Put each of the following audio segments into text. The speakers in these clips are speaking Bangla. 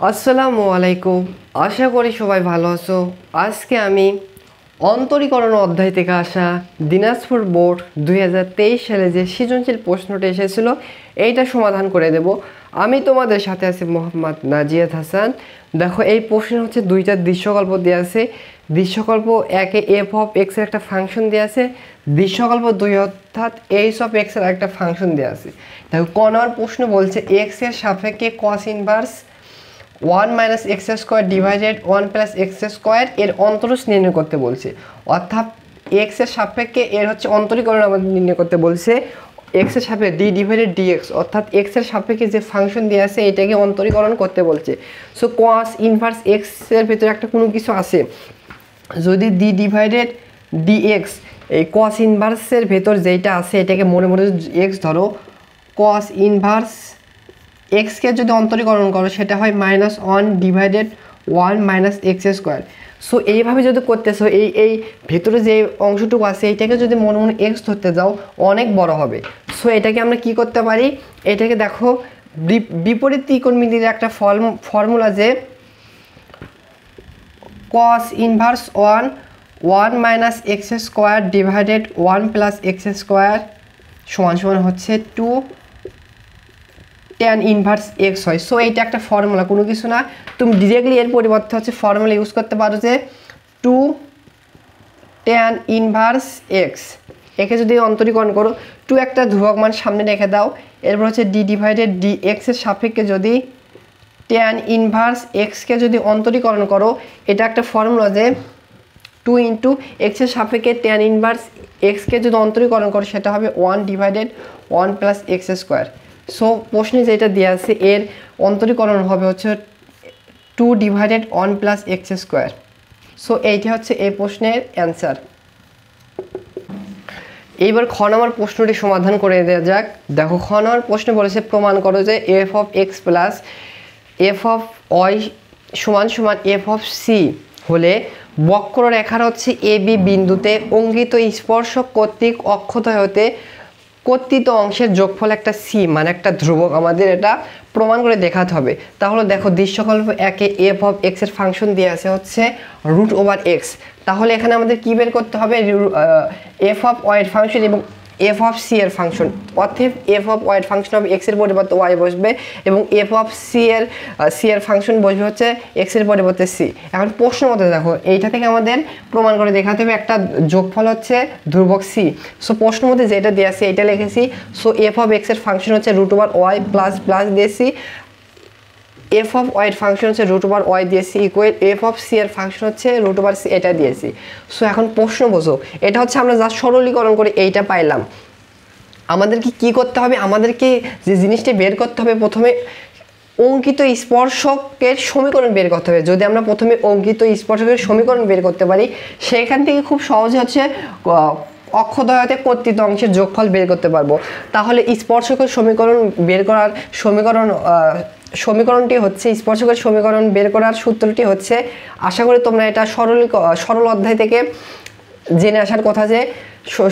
আসসালামু আলাইকুম। আশা করি সবাই ভালো আছো। আজকে আমি অন্তরীকরণ অধ্যায় থেকে আসা দিনাজপুর বোর্ড 2023 সালে যে সৃজনশীল প্রশ্নটা এসেছিল এইটা সমাধান করে দেব। আমি তোমাদের সাথে আছি মোহাম্মদ নাজিয়াত হাসান। দেখো, এই প্রশ্নে হচ্ছে দুইটা দৃশ্যকল্প দেওয়া আছে। দৃশ্যকল্প একে এফ অফ এক্স এর একটা ফাংশন দেওয়া আছে, দৃশ্যকল্প দুই অর্থাৎ এইচ অফ এক্স এর একটা ফাংশন দেওয়া আছে। দেখো, ক নম্বর প্রশ্ন বলছে এক্স এর সাপেক্ষে cos inverse 1 minus x square divided 1 plus x square এর অন্তরজ নির্ণয় করতে বলছে। অর্থাৎ এক্স এর সাপেক্ষে এর হচ্ছে অন্তরীকরণ আমাদের নির্ণয় করতে বলছে। এক্স এর সাপেক্ষে ডি ডিভাইডেড ডিএক্স, অর্থাৎ এক্স এর সাপেক্ষে যে ফাংশন দেওয়া আছে এটাকে অন্তরীকরণ করতে বলছে। সো কস ইনভার্স এক্স এর ভিতরে একটা কোনো কিছু আছে, যদি ডি ডিভাইডেড ডিএক্স এই কস ইনভার্সের ভেতর যেটা আছে এটাকে মনে মনে এক্স ধরো, কস ইনভার্স এক্সকে যদি অন্তরীকরণ করো সেটা হয় -1 divided 1 minus x square. So এইভাবে যদি করতেছো এই ভেতরে যে অংশটুকু আছে এইটাকে যদি মনে মনে এক্স ধরতে যাও অনেক বড় হবে। সো এটাকে আমরা কি করতে পারি, এটাকে দেখো বিপরীত ত্রিকোণমিতির একটা ফর্মুলা যে cos inverse 1 minus x square divided 1 plus x square সমান সমান হচ্ছে 2 tan ইনভার্স এক্স হয়। সো এইটা একটা ফর্মুলা, কোনো কিছু না। তুমি ডিরেক্টলি এর পরিবর্তে হচ্ছে ফর্মুলা ইউজ করতে পারো যে 2 tan ইনভার্স এক্স, একে যদি অন্তরীকরণ করো 2 একটা ধ্রুবক মান সামনে রেখে দাও, এরপর হচ্ছে ডি ডিভাইডেড ডি এক্স এর সাপেক্ষে যদি tan ইনভার্স এক্সকে যদি অন্তরীকরণ করো, এটা একটা ফর্মুলা যে 2 ইন্টু এক্সের সাপেক্ষে tan ইনভার্স এক্সকে যদি অন্তরীকরণ করো সেটা হবে 1 divided 1 plus x square. So প্রশ্নে যেটা দেওয়া আছে এর অন্তরীকরণ হবে হচ্ছে 2 divided 1 plus x square. So এইটা হচ্ছে এই প্রশ্নের অ্যান্সার। এইবার খ নম্বর প্রশ্নটি সমাধান করে দেওয়া যাক। দেখো, খ নম্বর প্রশ্নে বলেছে প্রমাণ করো যে F of X plus F of Y সমান সমান এফ অফ সি হলে বক্ররেখার হচ্ছে এ বি বিন্দুতে অঙ্কিত স্পর্শক কর্তৃক অক্ষদ্বয় হতে কর্তৃত অংশের যোগফল একটা সি মানে একটা ধ্রুবক, আমাদের এটা প্রমাণ করে দেখাতে হবে। তাহলে দেখো, দৃশ্যকল্প একে এফ অফ এক্স এর ফাংশন দিয়ে আছে হচ্ছে √x। তাহলে এখানে আমাদের কি বের করতে হবে, এফ অফ ওয়াই এর ফাংশন এবং এফ অফ সি এর ফাংশন। অর্থাৎ এফ অফ ওয়াই এর ফাংশন হবে এক্স এর পরিবর্তে ওয়াই বসবে এবং এফ অফ সি এর ফাংশন বসবে হচ্ছে এক্স এর পরিবর্তে সি। এখন প্রশ্ন মতো দেখো, এইটা থেকে আমাদের প্রমাণ করে দেখাতে হবে একটা যোগফল হচ্ছে ধ্রুবক সি। সো প্রশ্ন মধ্যে যেটা দেওয়া আছে এটা লিখেছি। সো এফ অফ এক্স এর ফাংশন হচ্ছে √y প্লাস প্লাস দিয়েছি, এফ অফ ওয়াই এর ফাংশন হচ্ছে √y দিয়েছি ইকুয়াল এফ অফ সি এর ফাংশন হচ্ছে √c এটা দিয়েছি। সো এখন প্রশ্ন বোঝো, এটা হচ্ছে আমরা যা সরলীকরণ করে এইটা পাইলাম। আমাদেরকে কি করতে হবে, আমাদেরকে যে জিনিসটা বের করতে হবে প্রথমে অঙ্কিত স্পর্শকের সমীকরণ বের করতে হবে। যদি আমরা প্রথমে অঙ্কিত স্পর্শকের সমীকরণ বের করতে পারি সেখান থেকে খুব সহজে হচ্ছে অক্ষদ্বয়তে কর্তৃত অংশের যোগফল বের করতে পারবো। তাহলে স্পর্শকের সমীকরণ বের করার সমীকরণটি হচ্ছে স্পর্শকের সমীকরণ বের করার সূত্রটি হচ্ছে, আশা করি তোমরা এটা সরল অধ্যায় থেকে জেনে আসার কথা যে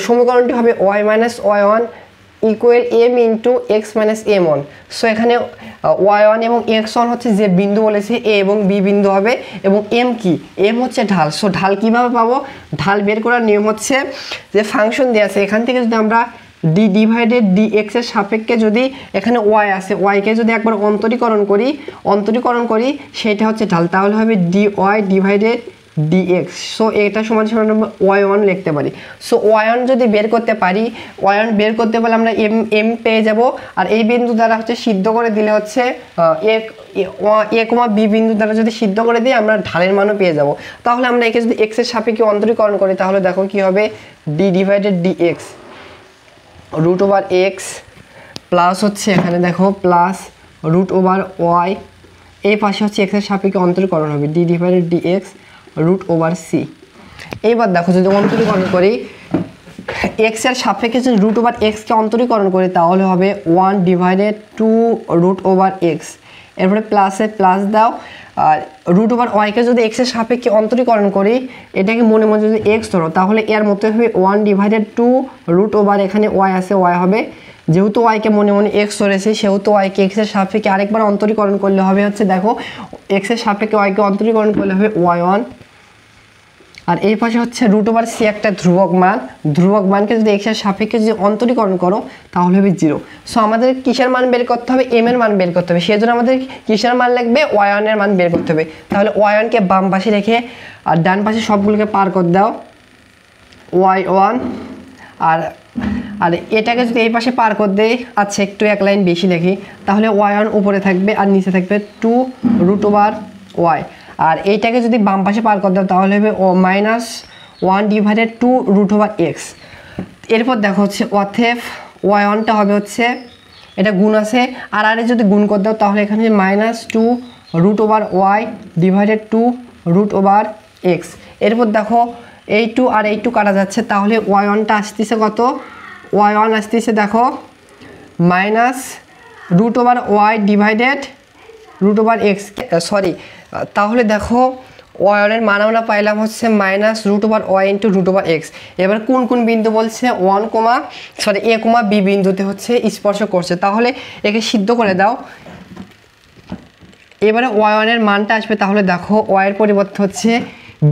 সমীকরণটি হবে y minus y1 equal m into x minus m1। So এখানে y1 এবং x1 হচ্ছে যে বিন্দু বলেছে a এবং b বিন্দু হবে এবং m কি, m হচ্ছে ঢাল। সো ঢাল কিভাবে পাবো, ঢাল বের করার নিয়ম হচ্ছে যে ফাংশন দেওয়া আছে এখান থেকে যদি আমরা ডি ডিভাইডেড ডি এক্স এর সাপেক্ষে যদি এখানে ওয়াই আছে ওয়াইকে যদি একবার অন্তরীকরণ করি সেটা হচ্ছে ঢাল, তাহলে হবে D Y divided DX. So এটা সমান সমান y1 লিখতে পারি। সো y1 যদি বের করতে পারি, y1 বের করতে পারলে আমরা m পেয়ে যাব। আর এই বিন্দু দ্বারা হচ্ছে সিদ্ধ করে দিলে হচ্ছে a কমা b বিন্দু দ্বারা যদি সিদ্ধ করে দিই আমরা ঢালের মানও পেয়ে যাব। তাহলে আমরা একে যদি x এর সাপেক্ষে অন্তরীকরণ করি তাহলে দেখো কি হবে, D divided DX √x plus হচ্ছে এখানে দেখো প্লাস √y, এই পাশে হচ্ছে x এর সাপেক্ষে অন্তরীকরণ হবে ডি ডিভাইডেড ডিএক্স √c। এইবার দেখো, যদি অন্তরীকরণ করি x এর সাপেক্ষে যদি √x কে অন্তরীকরণ করি তাহলে হবে 1 ডিভাইডেড 2 √x, এরপরে প্লাসে প্লাস দাও। আর √y কে যদি x এর সাপেক্ষে অন্তরীকরণ করি এটাকে মনে মনে যদি x ধরো তাহলে এর মধ্যে হবে 1 ডিভাইডেড 2 √, এখানে y আছে y হবে যেহেতু ওয়াইকে মনে মনে এক্স ধরেছি সেহেতু ওয়াইকে এক্সের সাপেক্ষে আরেকবার অন্তরীকরণ করলে হবে হচ্ছে দেখো এক্সের সাপেক্ষে ওয়াইকে অন্তরীকরণ করলে হবে y1, আর এই পাশে হচ্ছে √c একটা ধ্রুবক মানকে যদি এক্সের সাপেক্ষে যদি অন্তরীকরণ করো তাহলে হবে 0। সো আমাদের কিসের মান বের করতে হবে, m এর মান বের করতে হবে, সেই জন্য আমাদের কিসের মান লাগবে, y1 এর মান বের করতে হবে। তাহলে y1 কে বাম পাশে রেখে আর ডান পাশে সবগুলোকে পার করে দাও y1, আর এটাকে যদি এই পাশে পার করে দেই, আচ্ছা একটু এক লাইন বেশি লিখি, তাহলে y1 উপরে থাকবে আর নিচে থাকবে 2√y, আর এইটাকে যদি বাম পাশে পার করে দাও তাহলে হবে -1/2√x। এরপর দেখো হচ্ছে অতএব y1টা হবে হচ্ছে এটা গুণ আছে আর যদি গুণ করে দাও তাহলে এখানে -2√y/2√x। এরপর দেখো এই 2 আর এই 2 কাটা যাচ্ছে, তাহলে y1টা আসতেছে কত, y1 আসতেছে দেখো -√y/√x, সরি, তাহলে দেখো y1 এর মান আমরা পাইলাম হচ্ছে -√y/√x। এবার কোন কোন বিন্দু বলছে, a, b বিন্দুতে হচ্ছে স্পর্শ করছে, তাহলে একে সিদ্ধ করে দাও। এবারে y1 এর মানটা আসবে, তাহলে দেখো y এর পরিবর্তে হচ্ছে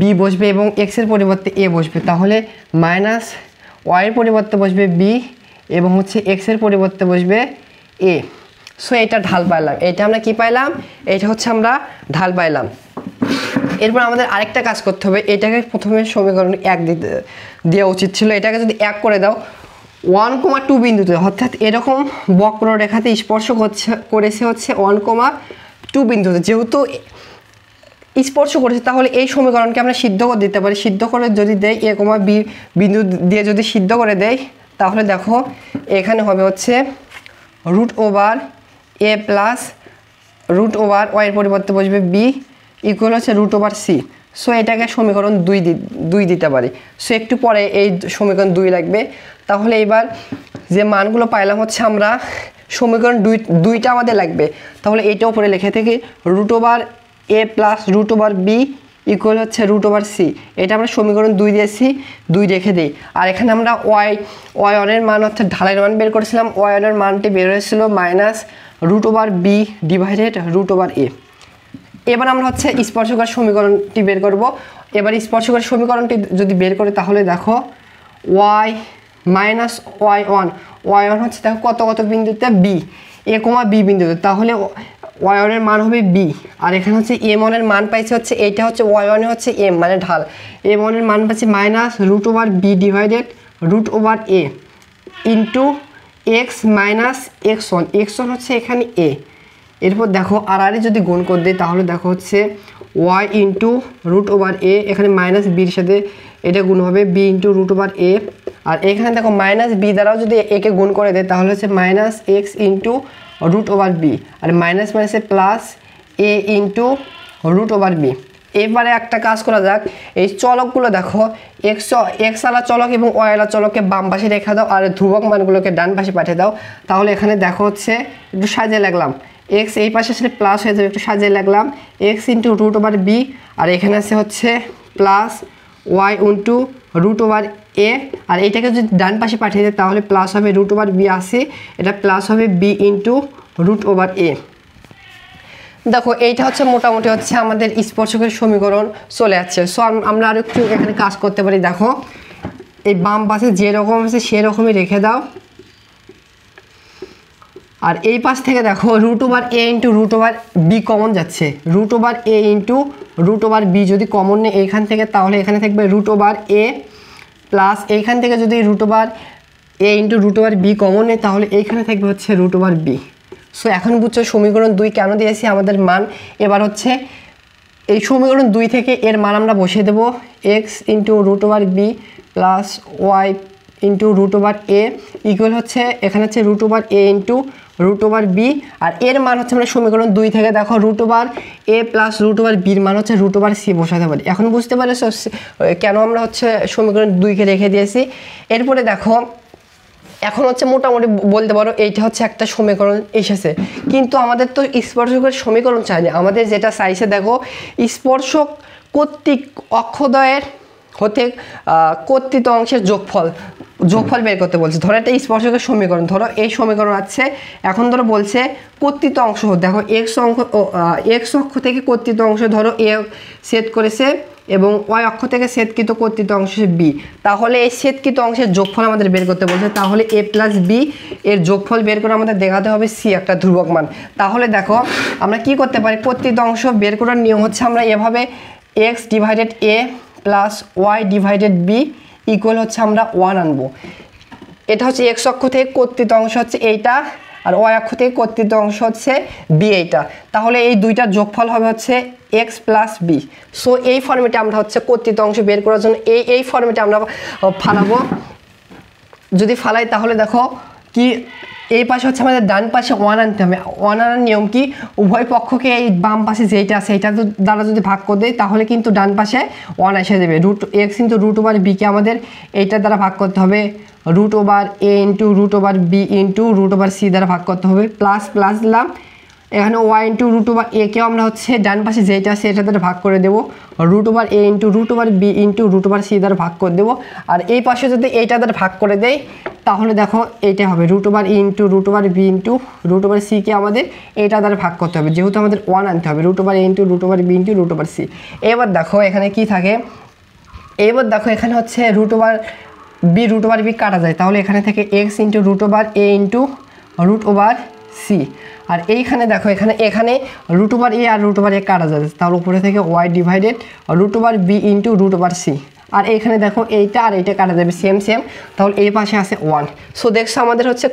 b বসবে এবং x এর পরিবর্তে a বসবে, তাহলে y এর পরিবর্তে বসবে b এবং হচ্ছে x এর পরিবর্তে বসবে a। সো এটা ঢাল পাইলাম, এটা আমরা কি পাইলাম, এটা হচ্ছে আমরা ঢাল পাইলাম। এরপর আমাদের আরেকটা কাজ করতে হবে, এটাকে প্রথমে সমীকরণ 1 দেওয়া উচিত ছিল, এটাকে যদি 1 করে দাও 1,2 বিন্দুতে, অর্থাৎ এরকম বক্ররেখাতে স্পর্শ করেছে হচ্ছে 1,2 বিন্দুতে, যেহেতু স্পর্শ করেছে তাহলে এই সমীকরণকে আমরা সিদ্ধ করে দিতে পারি। সিদ্ধ করে যদি দেই a, b বিন্দু দিয়ে যদি সিদ্ধ করে দেই তাহলে দেখো এখানে হবে হচ্ছে √a প্লাস √y এর পরিবর্তে বসবে b ইকুয়াল হচ্ছে √c। সো এটাকে সমীকরণ 2 দিতে পারি। সো একটু পরে এই সমীকরণ 2 লাগবে। তাহলে এবার যে মানগুলো পাইলাম হচ্ছে আমরা সমীকরণ 2টা আমাদের লাগবে, তাহলে এটা উপরে লিখে থেকে √a প্লাস √b ইকুয়াল হচ্ছে √c। এটা আমরা সমীকরণ 2 দিয়েছি, 2 রেখে দিই। আর এখানে আমরা y1 এর মান হচ্ছে ঢালের মান বের করেছিলাম, y1 এর মানটি বের হয়েছিল -√b/√a। এবার আমরা হচ্ছে স্পর্শকার সমীকরণটি বের করব। এবার স্পর্শকার সমীকরণটি যদি বের করি তাহলে দেখো y1 হচ্ছে দেখো কত বিন্দুতে, b, a, b বিন্দুতে, তাহলে y1 এর মান হবে b, আর এখানে হচ্ছে m1 এর মান পাইছে হচ্ছে এইটা হচ্ছে y1 এ হচ্ছে m মানে ঢাল, m1 এর মান পাচ্ছি -√b/√a ইন্টু x - x1 হচ্ছে এখানে a। এরপর দেখো আর যদি গুণ করে দিই তাহলে দেখো হচ্ছে y ইন্টু √a, এখানে -bর সাথে এটা গুণ হবে b ইন্টু √a, আর এখানে দেখো -b দ্বারাও যদি একে গুণ করে দেয় তাহলে হচ্ছে -x ইন্টু √b, আর মাইনাসে প্লাস a ইন্টু √b। এবারে একটা কাজ করা যাক, এই চলকগুলো দেখো x আলা চলক এবং y আলা চলককে বাম পাশে রেখে দাও আর ধ্রুবক মানগুলোকে ডান পাশে পাঠিয়ে দাও। তাহলে এখানে দেখো হচ্ছে একটু সাজিয়ে লাগলাম, x এই পাশে আসলে প্লাস হয়ে যাবে, একটু সাজিয়ে লাগলাম x ইন্টু √b, আর এখানে আছে হচ্ছে প্লাস y ইন্টু √a, আর এইটাকে যদি ডান পাশে পাঠিয়ে দেয় তাহলে প্লাস হবে √b আসে, এটা প্লাস হবে b ইন্টু √a। দেখো এইটা হচ্ছে মোটামুটি হচ্ছে আমাদের স্পর্শকের সমীকরণ চলে যাচ্ছে। সো আমরা আর একটু এখানে কাজ করতে পারি, দেখো এই বাম পাশে যেরকম আছে সেরকমই রেখে দাও, আর এই পাশ থেকে দেখো √a ইন্টু √b কমন যাচ্ছে, √a ইন্টু √b যদি কমন নেই এইখান থেকে তাহলে এখানে থাকবে √a প্লাস এইখান থেকে যদি √a ইন্টু √b কমন নেই তাহলে এইখানে থাকবে হচ্ছে √b। সো এখন বুঝছো সমীকরণ 2 কেন দিয়েছি আমাদের মান। এবার হচ্ছে এই সমীকরণ 2 থেকে এর মান আমরা বসিয়ে দেবো x into √b plus y into √a equal হচ্ছে এখানে হচ্ছে √a ইন্টু √b, আর এর মান হচ্ছে আমরা সমীকরণ 2 থেকে দেখো √a প্লাস √bর মান হচ্ছে √c বসাতে পারি। এখন বুঝতে পারছো কেন আমরা হচ্ছে সমীকরণ 2কে রেখে দিয়েছি। এরপরে দেখো এখন হচ্ছে মোটামুটি বলতে পারো এইটা হচ্ছে একটা সমীকরণ এসেছে, কিন্তু আমাদের তো স্পর্শকের সমীকরণ চাইনি, আমাদের যেটা চাইছে দেখো স্পর্শক কর্তৃক অক্ষদ্বয়ের হতে কর্তৃত অংশের যোগফল, যোগফল বের করতে বলছে। ধরো একটা স্পর্শকের সমীকরণ, ধরো এই সমীকরণ আছে, এখন ধরো বলছে কর্তৃত অংশ, দেখো এক্স অক্ষ থেকে কর্তৃত অংশ ধরো এ সেট করেছে এবং ওয়াই অক্ষ থেকে ছেদকৃত কর্তৃত অংশ বি, তাহলে এই ছেদকৃত অংশের যোগফল আমাদের বের করতে বলছে। তাহলে এ প্লাস বি এর যোগফল বের করে আমাদের দেখাতে হবে সি একটা ধ্রুবক মান। তাহলে দেখো আমরা কি করতে পারি, কর্তৃত অংশ বের করার নিয়ম হচ্ছে আমরা এভাবে X divided A plus Y divided B equal হচ্ছে আমরা 1 আনবো। এটা হচ্ছে এক্স অক্ষ থেকে কর্তৃত অংশ হচ্ছে এইটা, আর ওয়াই অক্ষ থেকে কর্তৃত অংশ হচ্ছে বি এইটা। তাহলে এই দুইটার যোগফল হবে হচ্ছে এক্স প্লাস বি। সো এই ফর্মেটে আমরা হচ্ছে কর্তৃত অংশ বের করার জন্য এই ফর্মেটে আমরা ফালাবো। যদি ফালাই তাহলে দেখো কি এই পাশে হচ্ছে আমাদের ডান পাশে 1 আনতে হবে। 1 আনার নিয়ম কি, উভয় পক্ষকে এই বাম পাশে যেইটা আছে এইটা দ্বারা যদি ভাগ করে দেয় তাহলে কিন্তু ডান পাশে 1 এসে যাবে। Root X into root over বিকে আমাদের এইটার দ্বারা ভাগ করতে হবে, root over A into root over B into root over C দ্বারা ভাগ করতে হবে, প্লাস প্লাস দিলাম এখানে Y into root over A কেও আমরা হচ্ছে ডান পাশে যেইটা আছে এটা দ্বারা ভাগ করে দেবো, root over A into root over B into root over C দ্বারা ভাগ করে দেবো। আর এই পাশে যদি এইটা দ্বারা ভাগ করে দেয় তাহলে দেখো এইটা হবে root over E into root over B into root over সিকে আমাদের এইটা দ্বারা ভাগ করতে হবে, যেহেতু আমাদের 1 আনতে হবে, root over A into root over B into root over C. এবার দেখো এখানে কি থাকে, এবার দেখো এখানে হচ্ছে রুট ওভার বি কাটা যায়, তাহলে এখানে থেকে X into root over A into root over C. আর এইখানে দেখো এখানে রুট ওভার এ আর রুট ওভার এ কাটা যাচ্ছে, তাহলে উপরে থেকে Y divided root over B into root over C. আর এইখানে দেখো এইটা আর এইটা কাটা যাবে সেম, তাহলে এই পাশে আছে 1। সো দেখছো আমাদের হচ্ছে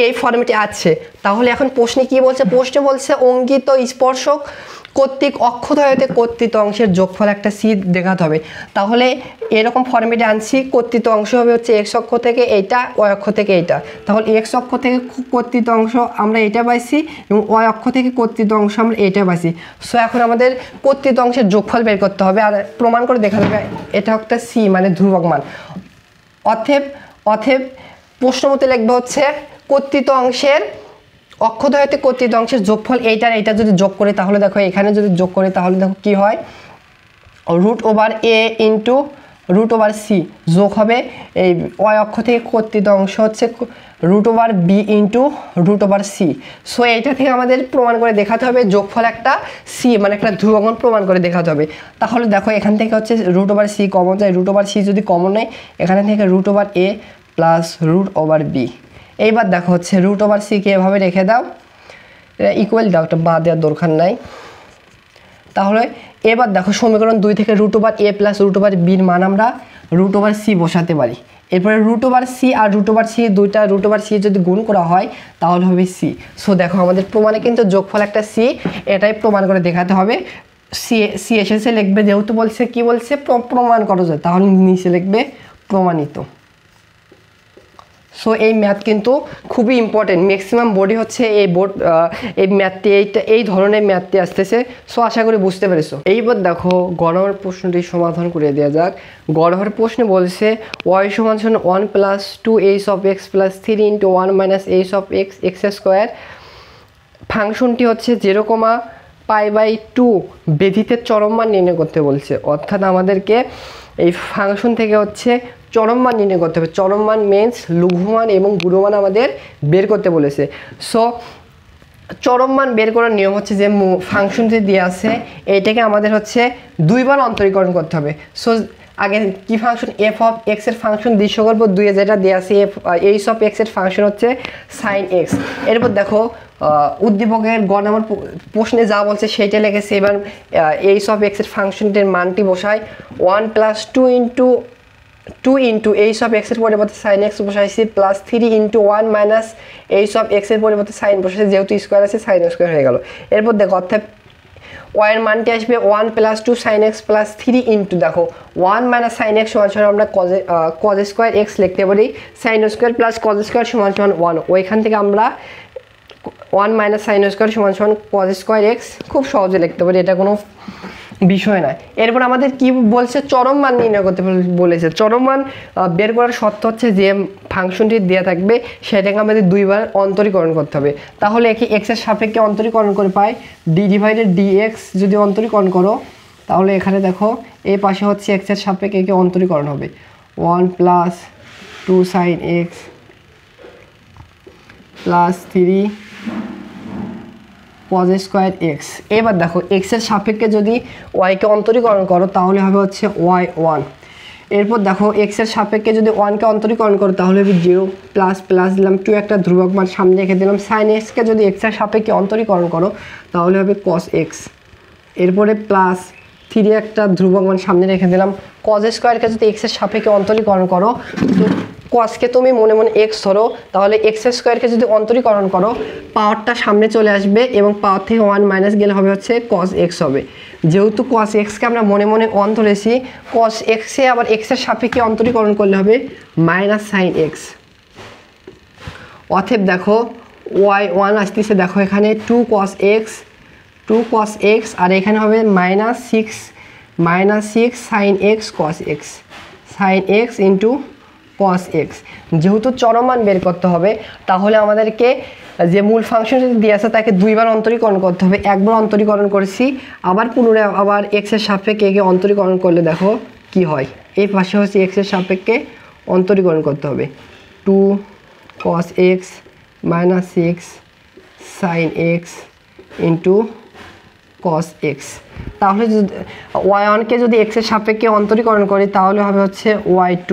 এই ফর্মেটে আছে। তাহলে এখন প্রশ্নে কি বলছে, প্রশ্নে বলছে অঙ্কিত স্পর্শক কর্তৃক অক্ষদ্বয়তে কর্তৃত অংশের যোগফল একটা সি দেখাতে হবে। তাহলে এরকম ফর্মেটে আনছি, কর্তৃত অংশ হবে হচ্ছে এক্স অক্ষ থেকে এইটা, ওয়াই অক্ষ থেকে এইটা। তাহলে এক্স অক্ষ থেকে কর্তৃত অংশ আমরা এটা পাইছি এবং ওয়াই অক্ষ থেকে কর্তৃত অংশ আমরা এটা পাইছি। সো এখন আমাদের কর্তৃত অংশের যোগফল বের করতে হবে আর প্রমাণ করে দেখা যাবে এটা একটা সি মানে ধ্রুবক মান। অতএব প্রশ্ন মতে লিখবে হচ্ছে কর্তৃত অংশের অক্ষদ্বয়তে কর্তৃত অংশের যোগফল এইটা যদি যোগ করে তাহলে দেখো এখানে যদি যোগ করে তাহলে দেখো কি হয়, root over A into root over C যোগ হবে এই ওয়াই অক্ষ থেকে কর্তৃত অংশ হচ্ছে root over B into root over C. So এইটা থেকে আমাদের প্রমাণ করে দেখাতে হবে যোগফল একটা সি মানে একটা ধ্রুবক মান প্রমাণ করে দেখাতে হবে। তাহলে দেখো এখান থেকে হচ্ছে রুট ওভার সি কমন যায়, রুট ওভার সি যদি কমন নেয় এখানে থেকে রুট ওভার এ প্লাস রুট ওভার বি। এইবার দেখো হচ্ছে রুট ওভার সিকে এভাবে রেখে দাও, ইকুয়াল দাও, একটা বাদ দেওয়ার দরকার নাই। তাহলে এবার দেখো সমীকরণ 2 থেকে রুট ওভার এ প্লাস রুট ওভার বির মান আমরা রুট ওভার সি বসাতে পারি। এরপরে রুট ওভার সি আর রুট ওভার সি দুইটা রুট ওভার সি যদি গুণ করা হয় তাহলে হবে সি। সো দেখো আমাদের প্রমাণে কিন্তু যোগফল একটা সি, এটাই প্রমাণ করে দেখাতে হবে। সি এসেছে লিখবে, যেহেতু বলছে কি বলছে প্রমাণ করা যায়, তাহলে নিচে লিখবে প্রমাণিত। সো এই ম্যাথ কিন্তু খুবই ইম্পর্টেন্ট, ম্যাক্সিমাম বোর্ডে হচ্ছে এই ম্যাথটি এই ধরনের ম্যাথটি আসতেছে। সো আশা করি বুঝতে পেরেছো। এইবার দেখো গড়ের প্রশ্নটি সমাধান করে দেওয়া যাক। গড়ের প্রশ্নে বলছে ওয়াই সমান 1 plus 2h of X plus 3 into 1 minus h of x x square. ফাংশনটি হচ্ছে 0,π/2 বেধিতের চরম মান নির্ণয় করতে বলছে, অর্থাৎ আমাদেরকে এই ফাংশন থেকে হচ্ছে চরম মান নির্ণয় করতে হবে। চরম মান মিন্স লঘুমান এবং গুণমান আমাদের বের করতে বলেছে। সো চরম মান বের করার নিয়ম হচ্ছে যে ফাংশনটি দিয়ে আছে এইটাকে আমাদের হচ্ছে 2 বার অন্তরীকরণ করতে হবে। সো আগে কি ফাংশন এফ অফ এক্স এর ফাংশন দৃশ্যকল্প 2 যেটা দেওয়া আছে এইচ অফ এক্স এর ফাংশন হচ্ছে সাইন এক্স। এরপর দেখো উদ্দীপকের গ নম্বর প্রশ্নে যা বলছে সেইটা লিখেছে। এবার এইচ অফ এক্স এর ফাংশনটির মানটি বসায় 1 plus 2 into H of x এর পরিবর্তে সাইন এক্স বসাইছি, plus 3 into 1 minus H of x এর পরিবর্তে সাইন বসাইছি, যেহেতু স্কোয়ার আছে সাইন স্কোয়ার হয়ে গেল। এরপর দেখো অর্থাৎ ওয়াই এর মানটি আসবে 1 plus 2 sine X plus 3 into দেখো 1 মাইনাস সাইন এক্স সমান আমরা কজ স্কোয়ার এক্স লিখতে পারি, sine square plus cos square সমান 1। ওইখান থেকে আমরা 1 মাইনাস সাইন স্কোয়ার সমান কজ স্কোয়ার এক্স খুব সহজে লিখতে পারি, এটা কোনো বিষয় নয়। এরপর আমাদের কি বলছে চরম মান নির্ণয় করতে বলেছে। চরম মান বের করার শর্ত হচ্ছে যে ফাংশনটি দেওয়া থাকবে সেটাকে আমাদের 2 বার অন্তরীকরণ করতে হবে। তাহলে একে এক্স এর সাপেক্ষে অন্তরীকরণ করে পাই ডি ডিভাইডেড ডিএক্স, যদি অন্তরীকরণ করো তাহলে এখানে দেখো এই পাশে হচ্ছে এক্স এর সাপেক্ষে একে অন্তরীকরণ হবে 1 plus 2 sin x plus 3 cos square x। এবার দেখো x এর সাপেক্ষে যদি y কে অন্তরীকরণ করো তাহলে হবে হচ্ছে y1। এরপর দেখো x এর সাপেক্ষে যদি 1 কে অন্তরীকরণ করো তাহলে হবে 0 প্লাস প্লাস দিলাম 2 একটা ধ্রুবক মান সামনে রেখে দিলাম। sin x কে যদি x এর সাপেক্ষে অন্তরীকরণ করো তাহলে হবে cos x। এরপরে প্লাস 3 একটা ধ্রুবক মান সামনে রেখে দিলাম। cos স্কয়ার কে যদি x এর সাপেক্ষে অন্তরীকরণ করো তো cos কে তুমি মনে মনে x ধরো, তাহলে x স্কয়ার কে যদি অন্তরীকরণ করো পাওয়ারটা সামনে চলে আসবে এবং পাওয়ার থেকে 1 মাইনাস গেলে হবে হচ্ছে cos x হবে। যেহেতু cos x কে আমরা মনে মনে 1 ধরেছি, cos x এ আবার x এর সাপেক্ষে অন্তরীকরণ করলে হবে মাইনাস sin x। অতএব দেখো y1 আসতেছে, দেখো এখানে 2 cos x আর এখানে হবে minus 6 sin x cos x sin x into cos x। যেহেতু চরমান বের করতে হবে তাহলে আমাদেরকে যে মূল ফাংশন যদি দিয়ে আছে তাকে দুইবার অন্তরীকরণ করতে হবে। একবার অন্তরীকরণ করেছি, আবার পুনরায় আবার x এর সাপেক্ষে একে অন্তরীকরণ করলে দেখো কি হয়। এই পাশে হচ্ছে x এর সাপেক্ষে অন্তরীকরণ করতে হবে। 2 cos x minus 6 sin x into cos x। তাহলে যদি y1 কে যদি x এর সাপেক্ষে অন্তরীকরণ করি তাহলে হবে হচ্ছে y2।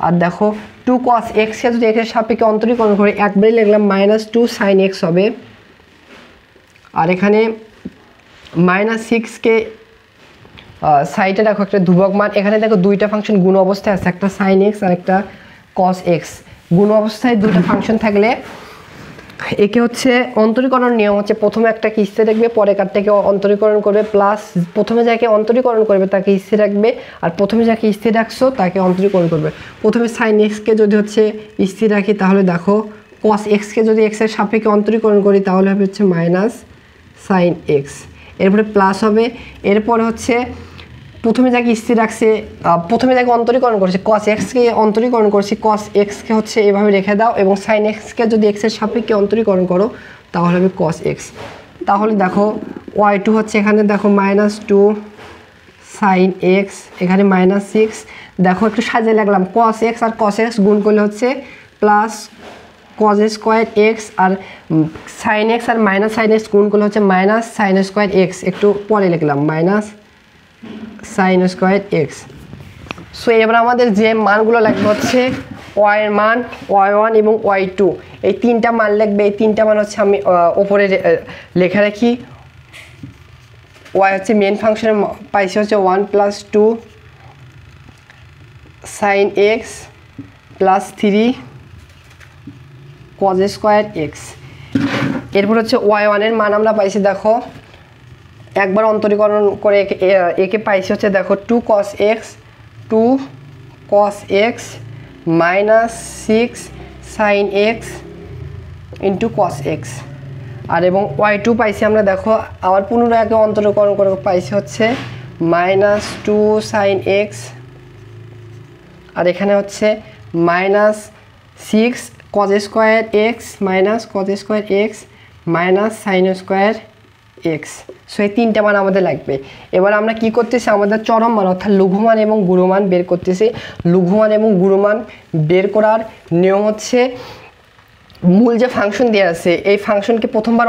আর দেখো 2 cos x কে যদি x এর সাপেক্ষে অন্তরীকরণ করি একবারই লিখলাম মাইনাস 2 sin x হবে। আর এখানে মাইনাস 6 কে সাইডে দেখো একটা ধ্রুবক মান, এখানে দেখো দুইটা ফাংশন গুণ অবস্থায় আছে, একটা sin x আর একটা cos x। গুণ অবস্থায় দুইটা ফাংশন থাকলে একে হচ্ছে অন্তরীকরণ নিয়ম হচ্ছে প্রথমে একটা কে স্থির রাখবে, পরে কারটাকে অন্তরীকরণ করবে, প্লাস প্রথমে যাকে অন্তরীকরণ করবে তাকে স্থির রাখবে আর প্রথমে যাকে স্থির রাখছো তাকে অন্তরীকরণ করবে। প্রথমে sin x কে যদি হচ্ছে স্থির রাখি তাহলে দেখো cos x কে যদি x এর সাপেক্ষে অন্তরীকরণ করি তাহলে হবে হচ্ছে মাইনাস sin x। এরপরে প্লাস হবে, এরপরে হচ্ছে প্রথমে যাকে স্থির রাখছে প্রথমে যাকে অন্তরীকরণ করেছে cos x কে অন্তরীকরণ করছি, cos x কে হচ্ছে এভাবে রেখে দাও এবং sin x কে যদি x এর সাপেক্ষে অন্তরীকরণ করো তাহলে হবে cos x। তাহলে দেখো y2 হচ্ছে এখানে দেখো মাইনাস 2 sin x, এখানে মাইনাস 6। দেখো একটু সাজিয়ে লাগলাম, cos x আর cos x গুণ করলে হচ্ছে প্লাস cos স্কয়ার x আর sin x আর মাইনাস sin x গুণ করলে হচ্ছে মাইনাস sin স্কয়ার x। একটু পরে লিখলাম minus sin square x। So এবার আমাদের যে মানগুলো লাগবে হচ্ছে y এর মান y1 এবং y2, এই তিনটা মান লাগবে। এই তিনটা মান হচ্ছে আমি উপরে লেখা রাখি। y হচ্ছে মেইন ফাংশনের পাইছি হচ্ছে 1 plus 2 sin x plus 3 cos square x। এরপর হচ্ছে y1 এর মান আমরা পাইছি, দেখো একবার অন্তরীকরণ করে একে পাইছি হচ্ছে দেখো 2 cos x minus 6 sin x into cos x। আর এবং y2 পাইছি আমরা দেখো আবার পুনরায় একে অন্তরীকরণ করে পাইছি হচ্ছে মাইনাস 2 sin x আর এখানে হচ্ছে minus 6 cos square x minus cos square x minus sin square x। So এই তিনটা মান আমাদের লাগবে। এবার আমরা কি করতেছি, আমাদের চরম মান অর্থাৎ লঘুমান এবং গুণমান বের করতেছি। লঘুমান এবং গুণমান বের করার নিয়ম হচ্ছে মূল যে ফাংশন দেওয়া আছে এই ফাংশনকে প্রথমবার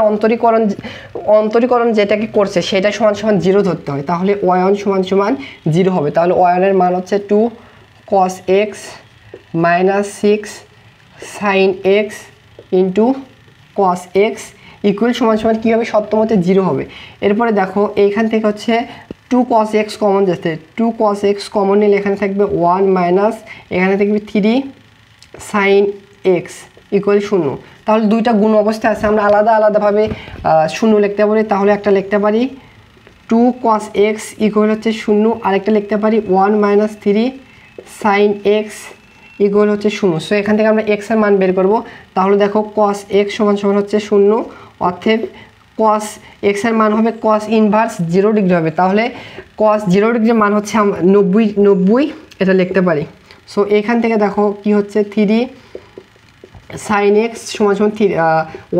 অন্তরীকরণ যেটাকে করছে সেটা সমান সমান 0 ধরতে হয়, তাহলে y1 সমান সমান 0 হবে। তাহলে y1 এর মান হচ্ছে 2 cos x minus 6 sin x into cos x equal সমান সমান কী হবে, সত্যমতে 0 হবে। এরপরে দেখো এইখান থেকে হচ্ছে 2 cos x কমন যাচ্ছে, 2 cos x কমন নিলে এখানে থাকবে 1 মাইনাস এখানে থাকবে 3 sin x ইকুয়াল 0। তাহলে দুইটা গুণ অবস্থায় আছে, আমরা আলাদা আলাদাভাবে 0 লিখতে পারি। তাহলে একটা লিখতে পারি 2 cos x ইকুয়াল হচ্ছে 0, আরেকটা লিখতে পারি 1 মাইনাস 3 sin x ইকুয়াল হচ্ছে 0। সো এখান থেকে আমরা x এর মান বের করব। তাহলে দেখো cos x সমান সমান হচ্ছে 0, অর্থাৎ cos x এর মান হবে cos ইনভার্স 0 ডিগ্রি হবে। তাহলে cos 0 ডিগ্রির মান হচ্ছে 90 এটা লিখতে পারি। সো এখান থেকে দেখো কি হচ্ছে 3 sin x সমান সমান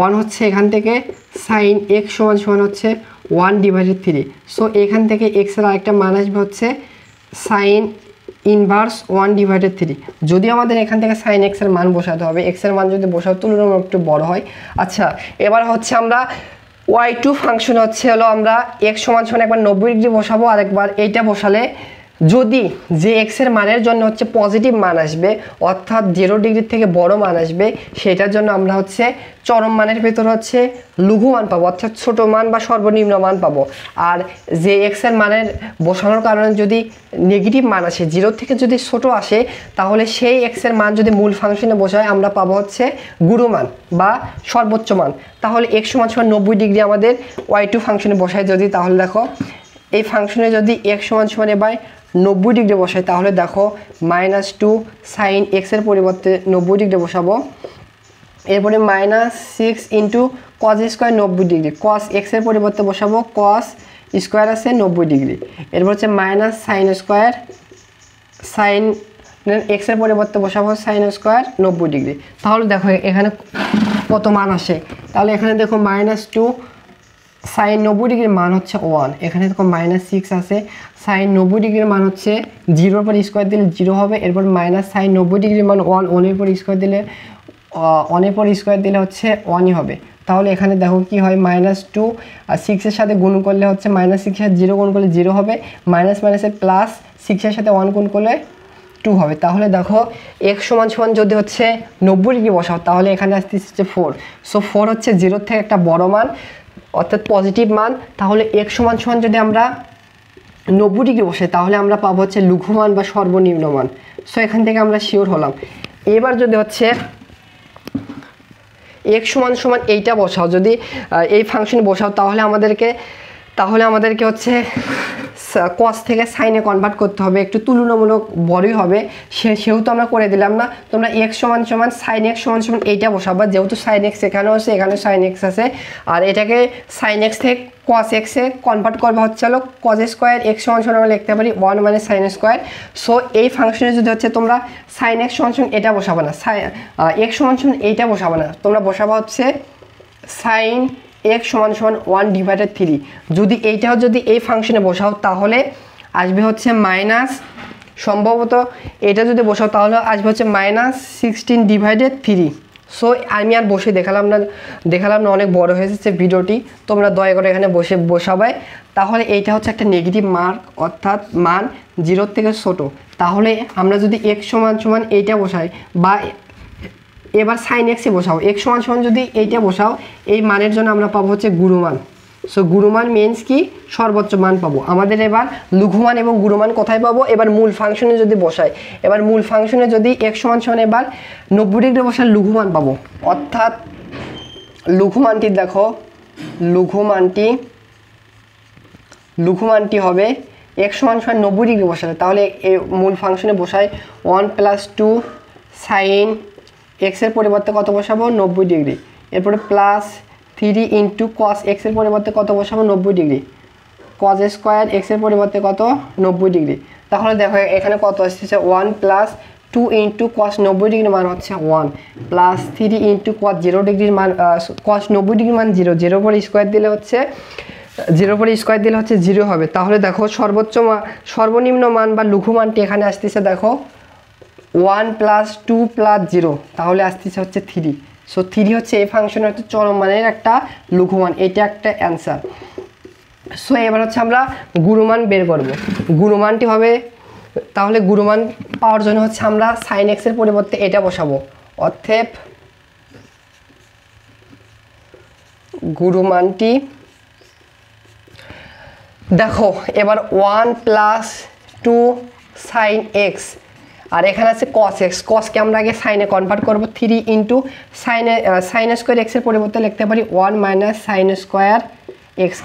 1 হচ্ছে এখান থেকে sin x সমান সমান হচ্ছে 1/3। সো এখান থেকে x এর আরেকটা মান আসবে হচ্ছে sin ইনভার্স 1/3। যদি আমাদের এখান থেকে সাইন এক্সের মান বসাতে হবে, এক্সের মান যদি বসাও তুলনামূলক একটু বড় হয়। আচ্ছা, এবার হচ্ছে আমরা y2 ফাংশন হচ্ছে হলো আমরা x = একবার 90 ডিগ্রি বসাবো, আর একবার এইটা বসালে যদি যে এক্সের মানের জন্য হচ্ছে পজিটিভ মান আসবে, অর্থাৎ 0 ডিগ্রি থেকে বড় মান আসবে, সেটার জন্য আমরা হচ্ছে চরম মানের ভেতর হচ্ছে লঘু মান পাবো, অর্থাৎ ছোট মান বা সর্বনিম্ন মান পাবো। আর যে এক্সের মানের বসানোর কারণে যদি নেগেটিভ মান আসে, 0 থেকে যদি ছোট আসে, তাহলে সেই এক্সের মান যদি মূল ফাংশনে বসায় আমরা পাবো হচ্ছে গুরুমান বা সর্বোচ্চ মান। তাহলে x = 90 ডিগ্রি আমাদের y2 ফাংশনে বসায় যদি, তাহলে দেখো এই ফাংশনে যদি x = এবার 90 ডিগ্রি বসাই, তাহলে দেখো -2 সাইন এক্সের পরিবর্তে 90 ডিগ্রি বসাবো, এরপরে -6 × cos স্কোয়ার 90 ডিগ্রি, cos এক্সের পরিবর্তে বসাবো cos স্কোয়ার আছে 90 ডিগ্রি, এরপর হচ্ছে মাইনাস সাইন স্কোয়ার, সাইন এক্সের পরিবর্তে বসাবো সাইন স্কোয়ার 90 ডিগ্রি। তাহলে দেখো এখানে কত মান আসে, তাহলে এখানে দেখো -2 সাইন 90 ডিগ্রির মান হচ্ছে 1, এখানে দেখো -6 আছে, সাইন 90 ডিগ্রির মান হচ্ছে 0-এর পর স্কোয়ার দিলে 0 হবে, এরপর মাইনাস সাইন 90 ডিগ্রির মান 1, 1-এর পর স্কোয়ার দিলে 1-এর পর স্কোয়ার দিলে হচ্ছে 1ই হবে। তাহলে এখানে দেখো কি হয়, -2 আর 6-এর সাথে গুণ করলে হচ্ছে -6-এর সাথে 0 গুণ করলে 0 হবে, মাইনাস মাইনাসের প্লাস 6-এর সাথে 1 গুণ করলে 2 হবে। তাহলে দেখো x = যদি হচ্ছে 90 ডিগ্রি বসাও, তাহলে এখানে আসতে হচ্ছে 4। সো 4 হচ্ছে 0 থেকে একটা বড় মান, অর্থাৎ পজিটিভ মান। তাহলে x = যদি আমরা 90 ডিগ্রি বসাই, তাহলে আমরা পাবো হচ্ছে লঘু মান বা সর্বনিম্ন মান। সো এখান থেকে আমরা শিওর হলাম। এবার যদি হচ্ছে x = এইটা বসাও, যদি এই ফাংশনে বসাও, তাহলে আমাদেরকে হচ্ছে cos থেকে সাইনে কনভার্ট করতে হবে, একটু তুলনামূলক বড়ই হবে, সেহেতু আমরা করে দিলাম না। তোমরা x = সাইন x = এইটা বসাবা, যেহেতু সাইন x এখানেও আছে, এখানে সাইন x আছে, আর এটাকে সাইন x থেকে cos x এ কনভার্ট করবে হচ্ছে হলো cos স্কোয়ার। x = আমরা লিখতে পারি 1 - সাইন স্কোয়ার। সো এই ফাংশনে যদি হচ্ছে তোমরা সাইন x = এটা বসাবে না, x = এইটা বসাবে না, তোমরা বসাবা হচ্ছে সাইন x = 1/3। যদি এইটাও যদি এই ফাংশনে বসাও, তাহলে আসবে হচ্ছে মাইনাস, সম্ভবত এটা যদি বসাও তাহলে আসবে হচ্ছে -16/3। সো আমি আর বসে দেখালাম না, অনেক বড় হয়ে যাচ্ছে ভিডিওটি, তোমরা দয়া করে এখানে বসাবে। তাহলে এইটা হচ্ছে একটা নেগেটিভ মার্ক, অর্থাৎ মান 0 থেকে ছোট। তাহলে আমরা যদি x = এইটা বসাই, বা এবার সাইন এক্সে বসাও, x = যদি এইটা বসাও, এই মানের জন্য আমরা পাবো হচ্ছে গুরুমান। সো গুরুমান মিনস কি, সর্বোচ্চ মান পাবো। আমাদের এবার লঘুমান এবং গুরুমান কোথায় পাবো, এবার মূল ফাংশনে যদি বসাই, এবার মূল ফাংশনে যদি x = এবার 90 ডিগ্রি বসার লঘুমান পাবো, অর্থাৎ লঘুমানটি দেখো, লঘুমানটি হবে x = 90 ডিগ্রি বসালে, তাহলে এই মূল ফাংশনে বসাই 1 + 2 সাইন এক্সের পরিবর্তে কত বসাবো, 90 ডিগ্রি, এরপরে প্লাস 3 × cos এক্সের পরিবর্তে কত বসাবো, 90 ডিগ্রি, cos স্কোয়ার এক্সের পরিবর্তে কত, 90 ডিগ্রি। তাহলে দেখো এখানে কত আসছে, 1 + 2 × cos 90 ডিগ্রির মান হচ্ছে 1, প্লাস 3 × cos 0 ডিগ্রির মান, cos 90 ডিগ্রির মান 0, 0 পর স্কোয়ার দিলে হচ্ছে 0 হবে। তাহলে দেখো সর্বনিম্ন মান বা লঘু মানটি এখানে আসতেছে, দেখো 1 + 2 + 0, তাহলে আসতেছে হচ্ছে 3। সো 3 হচ্ছে এই ফাংশনের হচ্ছে চরম মানের একটা লঘু মান, এটা একটা অ্যান্সার। সো এবার হচ্ছে আমরা গুরুমান বের করব। গুরুমানটি হবে, তাহলে গুরুমান পাওয়ার জন্য হচ্ছে আমরা সাইন এক্সের পরিবর্তে এটা বসাবো, অতএব গুরুমানটি দেখো এবার 1 + 2 সাইন এক্স, আর এখানে আছে cos x, cosকে আমরা আগে সাইনে কনভার্ট করব, 3 × সাইন স্কোয়ার এক্সের পরিবর্তে লিখতে পারি 1 - সাইন স্কোয়ার এক্স।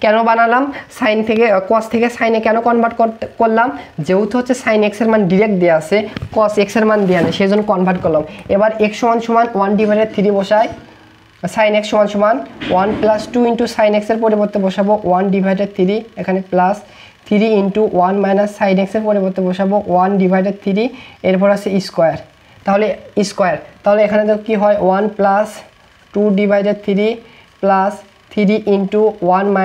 কেন বানালাম সাইন থেকে, cos থেকে সাইনে কেন কনভার্ট করলাম, যেহেতু হচ্ছে সাইন এক্সের মান ডিরেক্ট দেওয়া আছে, cos এক্সের মান দেওয়া নেই, সেই জন্য কনভার্ট করলাম। এবার x = 1/3 বসাই, সাইন x = 1 + 2 × সাইন এক্সের পরিবর্তে বসাবো 1/3, এখানে প্লাস 3 × 1 - সাইন এক্সের পরিবর্তে বসাবো 1/3, এরপর আছে স্কোয়ার, তাহলে এখানে দেখো কি হয়, 1 + 2/3 প্লাস 3 × 1 -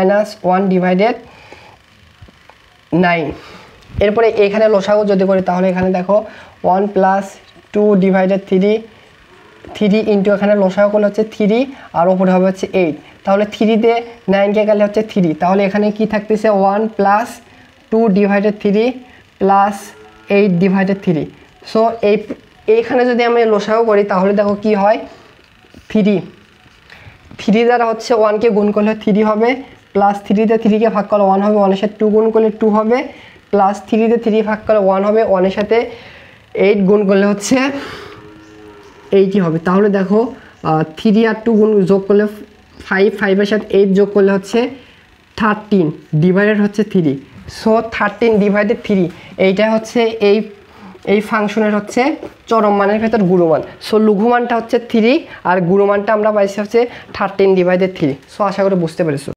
1/9, এরপরে এখানে লসাগু যদি করি তাহলে এখানে দেখো 1 + 2 / 3 ইন্টু এখানে লসাগু করলে হচ্ছে 3 আর উপরে হবে হচ্ছে 8। তাহলে 3 দিয়ে 9 কে গেলে হচ্ছে 3, তাহলে এখানে কি থাকতেছে 1 + 2 / 3 + 8 / 3। সো এইখানে যদি আমি লসাগু করি তাহলে দেখো কি হয়, 3 দ্বারা হচ্ছে 1 কে গুণ করলে 3 হবে, প্লাস 3 দিয়ে 3 কে ভাগ করলে 1 হবে, 1 এর সাথে 2 গুণ করলে 2 হবে, প্লাস 3 দিয়ে 3 ভাগ করলে 1 হবে, 1 এর সাথে 8 গুণ করলে হচ্ছে 8ই হবে। তাহলে দেখো 3 আর 2 গুণ যোগ করলে 5, 5 এর সাথে 8 যোগ করলে হচ্ছে 13 ডিভাইডেড হচ্ছে 3। সো 13 / 3 এইটা হচ্ছে এই ফাংশনের হচ্ছে চরম মানের ভেতর গুণমান। সো লঘুমানটা হচ্ছে 3 আর গুণমানটা আমরা পাইছি হচ্ছে 13 / 3। সো আশা করি বুঝতে পেরেছো।